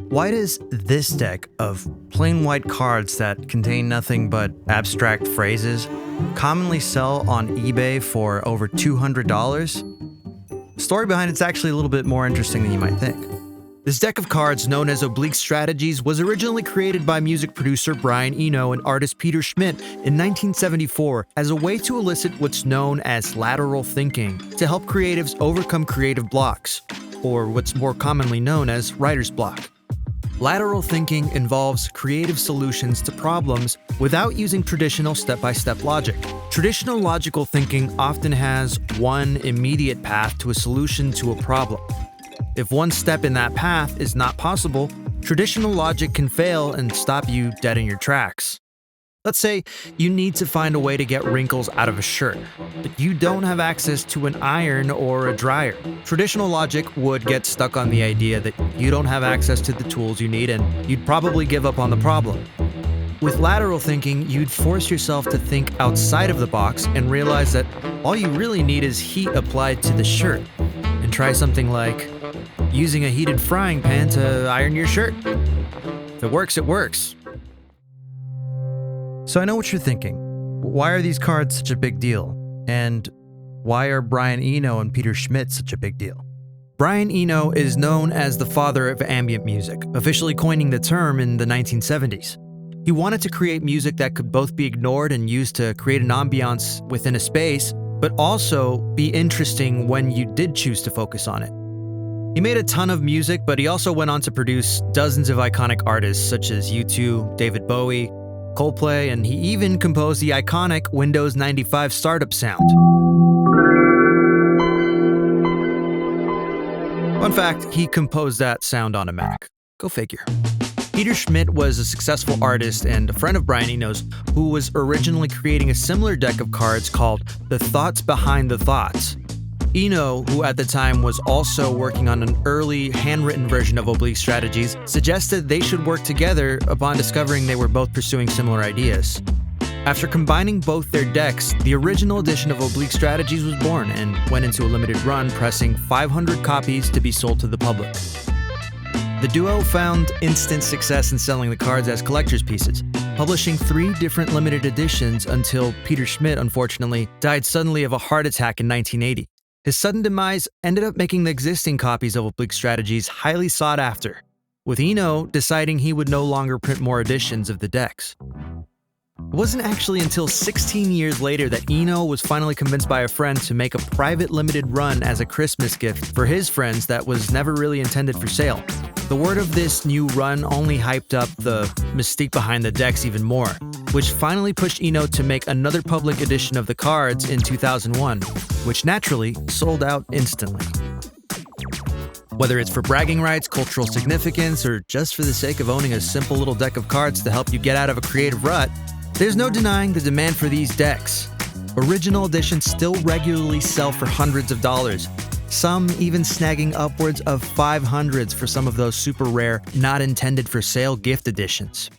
Why does this deck of plain white cards that contain nothing but abstract phrases commonly sell on eBay for over $200? The story behind it's actually a little bit more interesting than you might think. This deck of cards, known as Oblique Strategies, was originally created by music producer Brian Eno and artist Peter Schmidt in 1974 as a way to elicit what's known as lateral thinking to help creatives overcome creative blocks, or what's more commonly known as writer's block. Lateral thinking involves creative solutions to problems without using traditional step-by-step logic. Traditional logical thinking often has one immediate path to a solution to a problem. If one step in that path is not possible, traditional logic can fail and stop you dead in your tracks. Let's say you need to find a way to get wrinkles out of a shirt, but you don't have access to an iron or a dryer. Traditional logic would get stuck on the idea that you don't have access to the tools you need and you'd probably give up on the problem. With lateral thinking, you'd force yourself to think outside of the box and realize that all you really need is heat applied to the shirt, and try something like using a heated frying pan to iron your shirt. If it works, it works. So I know what you're thinking. Why are these cards such a big deal? And why are Brian Eno and Peter Schmidt such a big deal? Brian Eno is known as the father of ambient music, officially coining the term in the 1970s. He wanted to create music that could both be ignored and used to create an ambiance within a space, but also be interesting when you did choose to focus on it. He made a ton of music, but he also went on to produce dozens of iconic artists such as U2, David Bowie, Coldplay, and he even composed the iconic Windows 95 startup sound. Fun fact, he composed that sound on a Mac. Go figure. Peter Schmidt was a successful artist and a friend of Brian Eno's who was originally creating a similar deck of cards called The Thoughts Behind the Thoughts. Eno, who at the time was also working on an early handwritten version of Oblique Strategies, suggested they should work together upon discovering they were both pursuing similar ideas. After combining both their decks, the original edition of Oblique Strategies was born and went into a limited run, pressing 500 copies to be sold to the public. The duo found instant success in selling the cards as collector's pieces, publishing 3 different limited editions until Peter Schmidt, unfortunately, died suddenly of a heart attack in 1980. His sudden demise ended up making the existing copies of Oblique Strategies highly sought after, with Eno deciding he would no longer print more editions of the decks. It wasn't actually until 16 years later that Eno was finally convinced by a friend to make a private limited run as a Christmas gift for his friends that was never really intended for sale. The word of this new run only hyped up the mystique behind the decks even more, which finally pushed Eno to make another public edition of the cards in 2001, which naturally sold out instantly. Whether it's for bragging rights, cultural significance, or just for the sake of owning a simple little deck of cards to help you get out of a creative rut, there's no denying the demand for these decks. Original editions still regularly sell for hundreds of dollars, some even snagging upwards of 500s for some of those super rare, not intended for sale gift editions.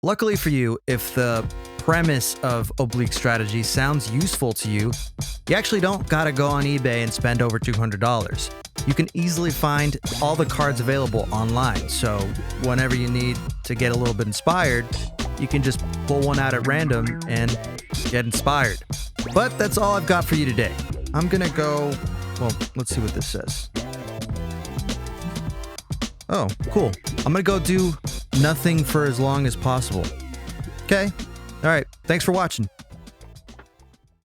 Luckily for you, if the premise of Oblique Strategy sounds useful to you, you actually don't gotta go on eBay and spend over $200. You can easily find all the cards available online, so whenever you need to get a little bit inspired, you can just pull one out at random and get inspired. But that's all I've got for you today. I'm gonna go, well, let's see what this says. Oh, cool. I'm gonna go do nothing for as long as possible. Okay, all right, thanks for watching.